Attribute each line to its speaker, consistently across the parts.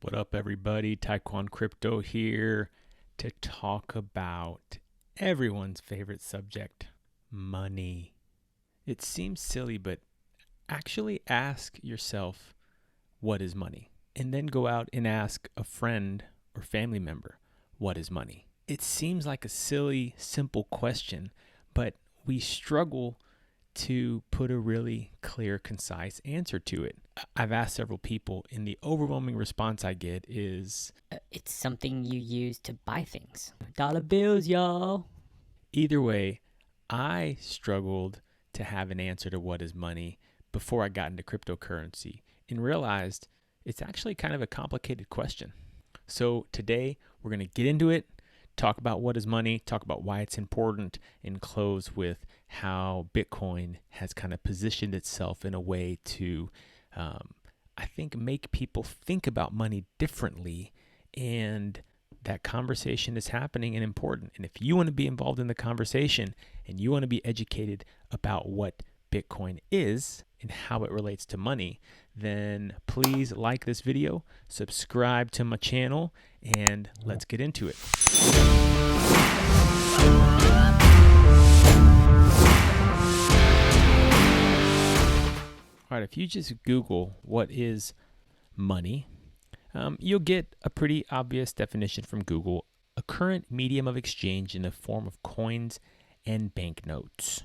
Speaker 1: What up, everybody? Taekwon Crypto here to talk about everyone's favorite subject, money. It seems silly, but actually ask yourself, what is money? And then go out and ask a friend or family member, what is money? It seems like a silly, simple question, but we struggle to put a really clear, concise answer to it. I've asked several people, and the overwhelming response I get is,
Speaker 2: It's something you use to buy things. Dollar bills, y'all.
Speaker 1: either way, I struggled to have an answer to what is money before I got into cryptocurrency and realized it's actually kind of a complicated question. So today we're going to get into it, talk about what is money, talk about why it's important, and close with how Bitcoin has kind of positioned itself in a way to, I think, make people think about money differently. And that conversation is happening and important. And if you want to be involved in the conversation and you want to be educated about what Bitcoin is and how it relates to money, then please like this video, subscribe to my channel, and let's get into it. All right, if you just Google what is money, you'll get a pretty obvious definition from Google: a current medium of exchange in the form of coins and banknotes.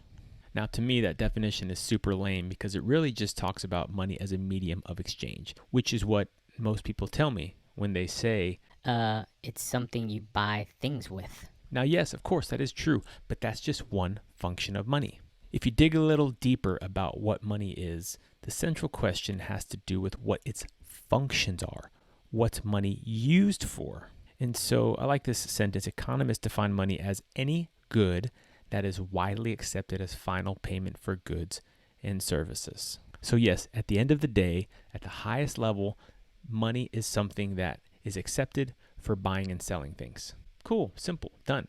Speaker 1: Now, to me, that definition is super lame because it really just talks about money as a medium of exchange, which is what most people tell me when they say,
Speaker 2: It's something you buy things with.
Speaker 1: now, yes, of course, that is true, but that's just one function of money. If you dig a little deeper about what money is, the central question has to do with what its functions are. What's money used for? And so I like this sentence: economists define money as any good that is widely accepted as final payment for goods and services. So yes, at the end of the day, at the highest level, money is something that is accepted for buying and selling things. Cool, simple, done.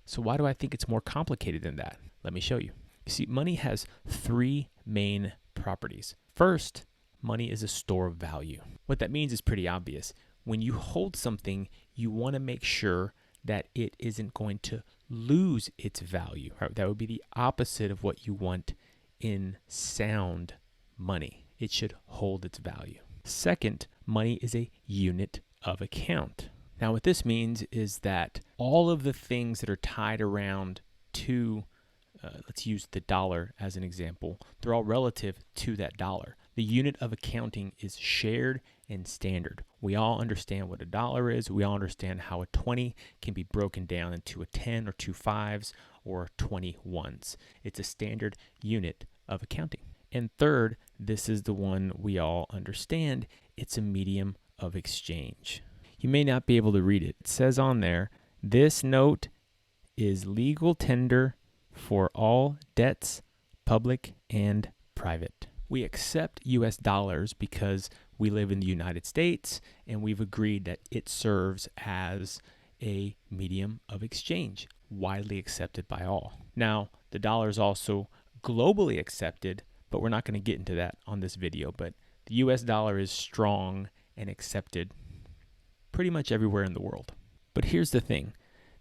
Speaker 1: So why do I think it's more complicated than that? Let me show you. You see, money has three main properties. First, money is a store of value. What that means is pretty obvious. When you hold something, you want to make sure that it isn't going to lose its value. Right? That would be the opposite of what you want in sound money. It should hold its value. Second, money is a unit of account. Now, what this means is that all of the things that are tied around to, let's use the dollar as an example, they're all relative to that dollar. The unit of accounting is shared and standard. We all understand what a dollar is. We all understand how a 20 can be broken down into a 10 or two fives or 20 ones. It's a standard unit of accounting. And third, this is the one we all understand. It's a medium of exchange. You may not be able to read it. It says on there, this note is legal tender for all debts, public and private. We accept US dollars because we live in the United States and we've agreed that it serves as a medium of exchange, widely accepted by all. Now, the dollar is also globally accepted, but we're not going to get into that on this video. But the US dollar is strong and accepted pretty much everywhere in the world. But here's the thing.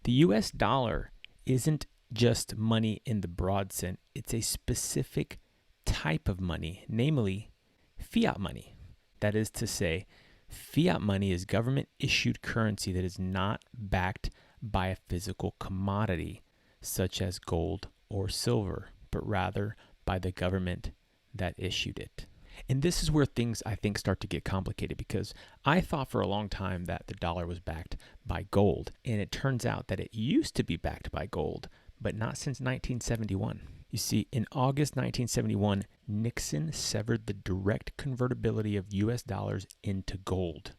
Speaker 1: The US dollar isn't just money in the broad sense. It's a specific type of money, namely fiat money. That is to say, fiat money is government-issued currency that is not backed by a physical commodity, such as gold or silver, but rather by the government that issued it. And this is where things, I think, start to get complicated, because I thought for a long time that the dollar was backed by gold, and it turns out that it used to be backed by gold, but not since 1971. You see, in August 1971, Nixon severed the direct convertibility of US dollars into gold.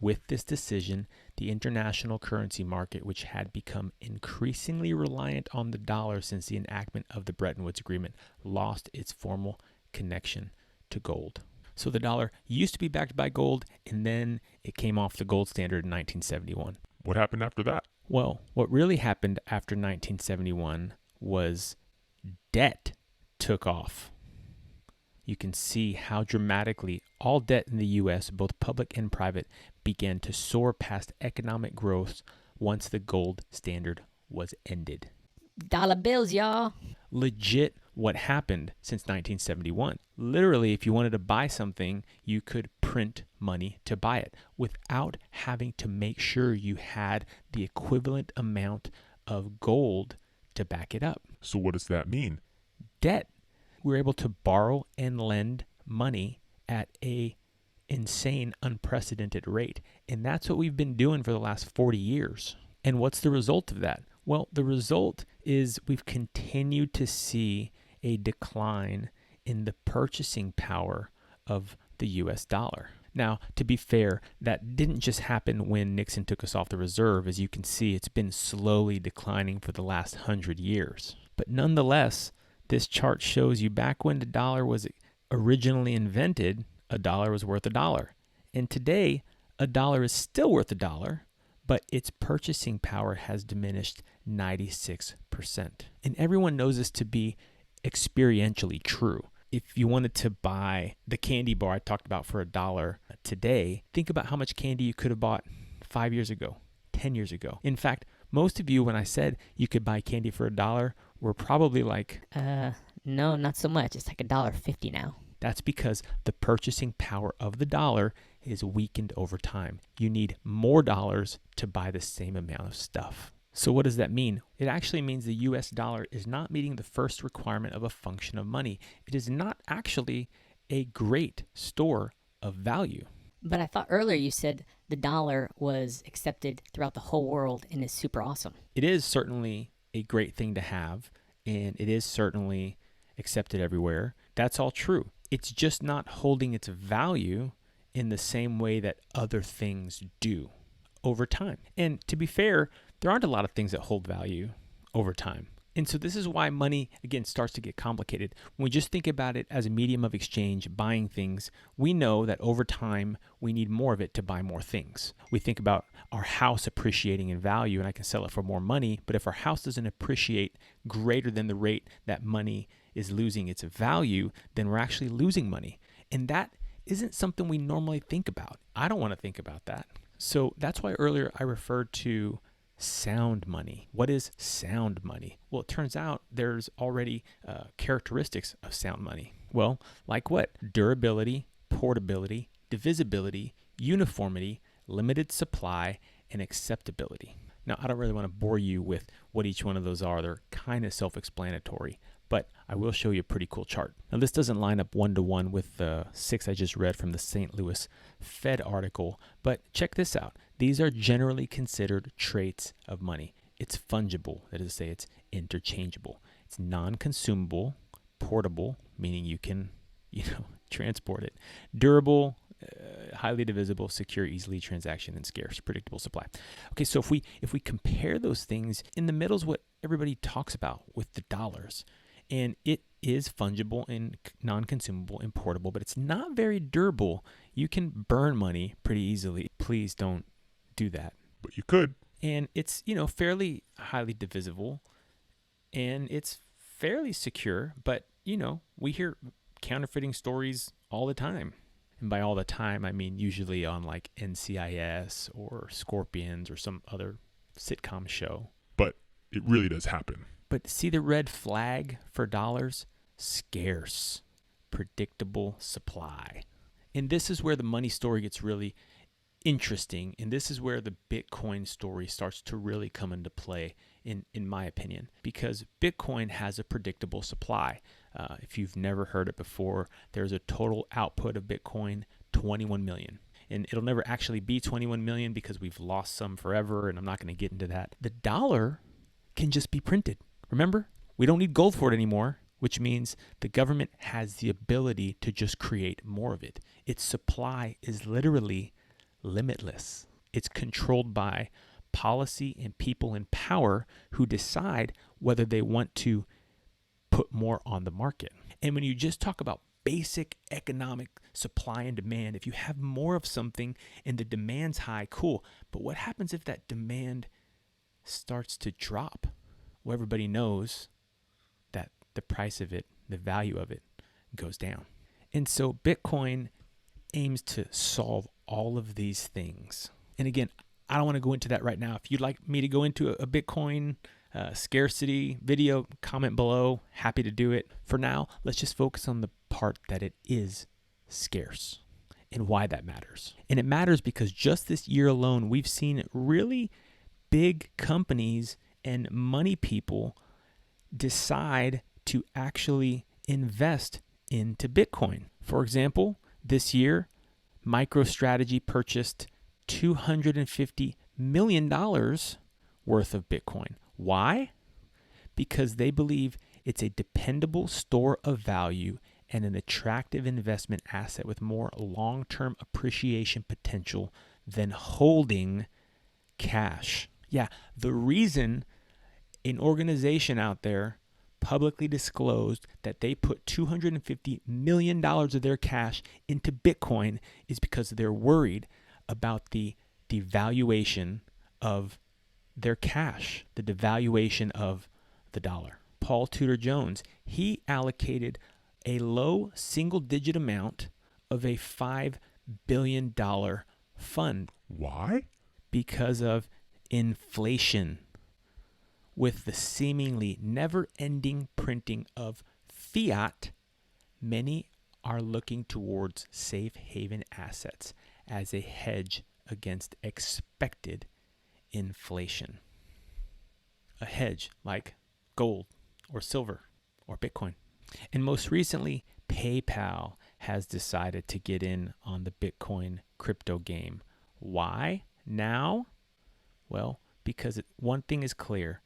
Speaker 1: With this decision, the international currency market, which had become increasingly reliant on the dollar since the enactment of the Bretton Woods Agreement, lost its formal connection to gold. So the dollar used to be backed by gold, and then it came off the gold standard in 1971.
Speaker 3: What happened after that?
Speaker 1: Well, what really happened after 1971 was debt took off. you can see how dramatically all debt in the U.S., both public and private, began to soar past economic growth once the gold standard was ended.
Speaker 2: Dollar bills, y'all.
Speaker 1: Legit what happened since 1971. Literally, if you wanted to buy something, you could print money to buy it without having to make sure you had the equivalent amount of gold to back it up.
Speaker 3: So what does that mean?
Speaker 1: Debt. We're able to borrow and lend money at a insane, unprecedented rate. And that's what we've been doing for the last 40 years. And what's the result of that? Well, the result is we've continued to see a decline in the purchasing power of the US dollar. Now, to be fair, that didn't just happen when Nixon took us off the reserve. As you can see, it's been slowly declining for the last 100 years. But nonetheless, this chart shows you back when the dollar was originally invented, a dollar was worth a dollar. And today, a dollar is still worth a dollar, but its purchasing power has diminished 96%. And everyone knows this to be experientially true. If you wanted to buy the candy bar I talked about for a dollar today, think about how much candy you could have bought 5 years ago, 10 years ago. In fact, most of you, when I said you could buy candy for a dollar, were probably like,
Speaker 2: No, not so much. It's like $1.50 now.
Speaker 1: That's because the purchasing power of the dollar is weakened over time. You need more dollars to buy the same amount of stuff. So what does that mean? It actually means the US dollar is not meeting the first requirement of a function of money. It is not actually a great store of value.
Speaker 2: But I thought earlier you said the dollar was accepted throughout the whole world and is super awesome.
Speaker 1: It is certainly a great thing to have, and it is certainly accepted everywhere. That's all true. It's just not holding its value in the same way that other things do over time. And to be fair, there aren't a lot of things that hold value over time. And so this is why money, again, starts to get complicated. When we just think about it as a medium of exchange, buying things, we know that over time, we need more of it to buy more things. We think about our house appreciating in value, and I can sell it for more money. But if our house doesn't appreciate greater than the rate that money is losing its value, then we're actually losing money. And that isn't something we normally think about. I don't want to think about that. So that's why earlier I referred to sound money. What is sound money? Well, it turns out there's already characteristics of sound money. Well, like what? Durability, portability, divisibility, uniformity, limited supply, and acceptability. Now, I don't really want to bore you with what each one of those are. They're kind of self-explanatory, but I will show you a pretty cool chart. Now, this doesn't line up one-to-one with the 6 I just read from the St. Louis Fed article, but check this out. These are generally considered traits of money. It's fungible, that is to say it's interchangeable. It's non-consumable, portable, meaning you can, transport it. Durable, highly divisible, secure, easily transaction, and scarce, predictable supply. Okay, so if we compare those things, in the middle is what everybody talks about with the dollars. And it is fungible and non-consumable and portable, but it's not very durable. You can burn money pretty easily. Please don't do that.
Speaker 3: But you could.
Speaker 1: And it's, fairly highly divisible, and it's fairly secure, but, we hear counterfeiting stories all the time. And by all the time, I mean usually on like NCIS or Scorpions or some other sitcom show.
Speaker 3: But it really does happen.
Speaker 1: But see the red flag for dollars? Scarce, predictable supply. And this is where the money story gets really interesting. And this is where the Bitcoin story starts to really come into play, in my opinion, because Bitcoin has a predictable supply. If you've never heard it before, there's a total output of Bitcoin, 21 million. And it'll never actually be 21 million because we've lost some forever, and I'm not going to get into that. The dollar can just be printed. Remember, we don't need gold for it anymore, which means the government has the ability to just create more of it. Its supply is literally limitless. It's controlled by policy and people in power who decide whether they want to put more on the market. And when you just talk about basic economic supply and demand, if you have more of something and the demand's high, cool. But what happens if that demand starts to drop? Well, everybody knows that the price of it, the value of it, goes down. And so Bitcoin aims to solve all of these things. And again, I don't want to go into that right now. If you'd like me to go into a Bitcoin scarcity video, comment below. Happy to do it. For now, let's just focus on the part that it is scarce and why that matters. And it matters because just this year alone, we've seen really big companies and money people decide to actually invest into Bitcoin. For example, this year, MicroStrategy purchased $250 million worth of Bitcoin. Why? Because they believe it's a dependable store of value and an attractive investment asset with more long-term appreciation potential than holding cash. Yeah, the reason an organization out there publicly disclosed that they put $250 million of their cash into Bitcoin is because they're worried about the devaluation of their cash, the devaluation of the dollar. Paul Tudor Jones, he allocated a low single-digit amount of a $5 billion fund.
Speaker 3: Why?
Speaker 1: Because of inflation. With the seemingly never-ending printing of fiat, many are looking towards safe haven assets as a hedge against expected inflation. A hedge like gold or silver or Bitcoin. And most recently, PayPal has decided to get in on the Bitcoin crypto game. Why now? Well, because one thing is clear,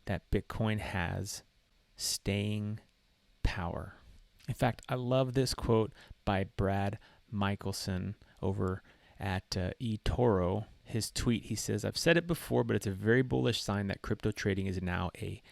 Speaker 1: that Bitcoin has staying power. In fact, I love this quote by Brad Michelson over at eToro. His tweet, he says, "I've said it before, but it's a very bullish sign that crypto trading is now a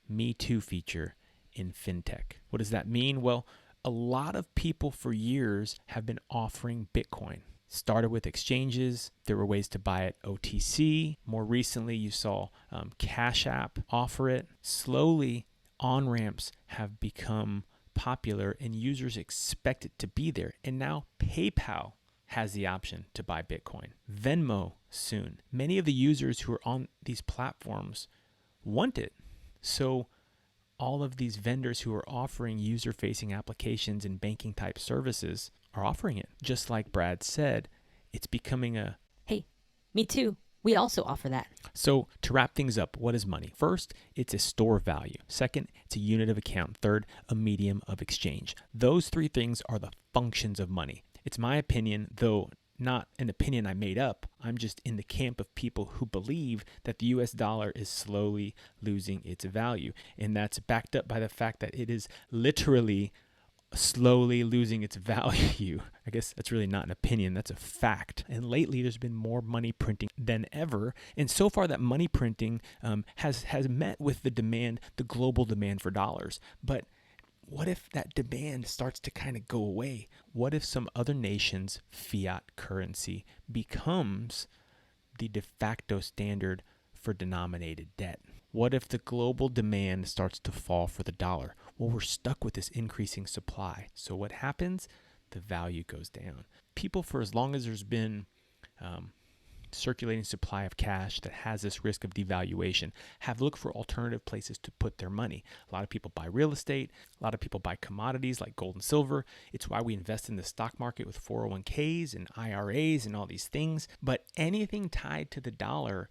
Speaker 1: Me Too feature in fintech." What does that mean? Well, a lot of people for years have been offering Bitcoin. Started with exchanges. There were ways to buy it OTC. More recently, you saw Cash App offer it. Slowly, on-ramps have become popular and users expect it to be there. And now PayPal has the option to buy Bitcoin. Venmo soon. Many of the users who are on these platforms want it. So all of these vendors who are offering user-facing applications and banking type services are offering it. Just like Brad said, it's becoming a...
Speaker 2: Hey, me too. We also offer that.
Speaker 1: So to wrap things up, what is money? First, it's a store of value. Second, it's a unit of account. Third, a medium of exchange. Those three things are the functions of money. It's my opinion, though not an opinion I made up. I'm just in the camp of people who believe that the US dollar is slowly losing its value. And that's backed up by the fact that it is literally slowly losing its value. I guess that's really not an opinion, that's a fact. And lately there's been more money printing than ever. And so far that money printing has met with the demand, the global demand for dollars. But what if that demand starts to kind of go away? What if some other nation's fiat currency becomes the de facto standard for denominated debt? What if the global demand starts to fall for the dollar? Well, we're stuck with this increasing supply. So what happens? The value goes down. People, for as long as there's been circulating supply of cash that has this risk of devaluation, have looked for alternative places to put their money. A lot of people buy real estate. A lot of people buy commodities like gold and silver. It's why we invest in the stock market with 401ks and IRAs and all these things. But anything tied to the dollar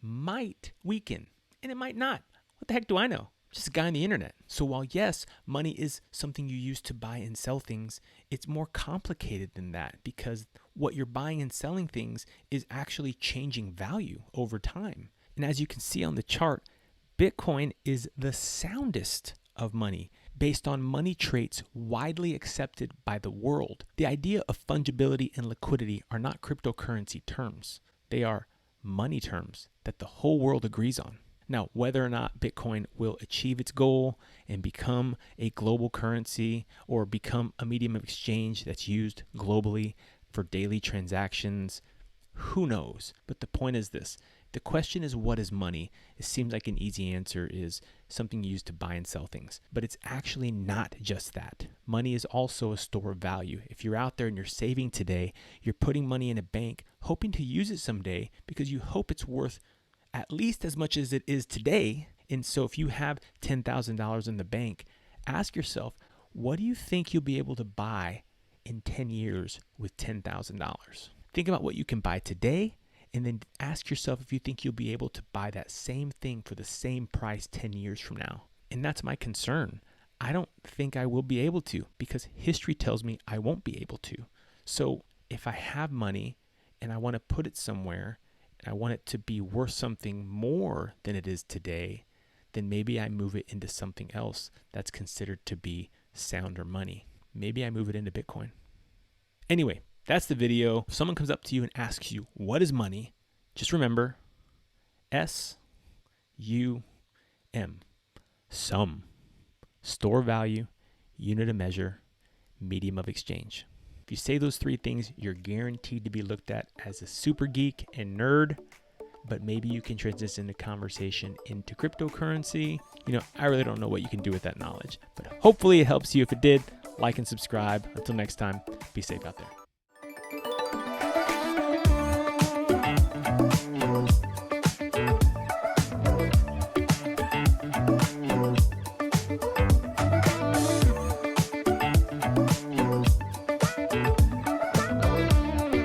Speaker 1: might weaken, and it might not. What the heck do I know? I'm just a guy on the internet. So while yes, money is something you use to buy and sell things, it's more complicated than that, because what you're buying and selling things is actually changing value over time. And as you can see on the chart, Bitcoin is the soundest of money based on money traits widely accepted by the world. The idea of fungibility and liquidity are not cryptocurrency terms. They are money terms that the whole world agrees on. Now, whether or not Bitcoin will achieve its goal and become a global currency or become a medium of exchange that's used globally for daily transactions, Who knows? But the point is this. The question is, what is money? It seems like an easy answer is something used to buy and sell things. But it's actually not just that. Money is also a store of value. If you're out there and you're saving today, you're putting money in a bank, hoping to use it someday because you hope it's worth at least as much as it is today. And so if you have $10,000 in the bank, ask yourself, what do you think you'll be able to buy in 10 years with $10,000? Think about what you can buy today, and then ask yourself if you think you'll be able to buy that same thing for the same price 10 years from now. And that's my concern. I don't think I will be able to, because history tells me I won't be able to. So if I have money and I want to put it somewhere, and I want it to be worth something more than it is today, then maybe I move it into something else that's considered to be sounder money. Maybe I move it into Bitcoin. Anyway, that's the video. If someone comes up to you and asks you, what is money? Just remember, S-U-M. Sum. Store value, unit of measure, medium of exchange. If you say those three things, you're guaranteed to be looked at as a super geek and nerd, but maybe you can transition the conversation into cryptocurrency. I really don't know what you can do with that knowledge, but hopefully it helps you. If it did, like and subscribe. Until next time, be safe out there.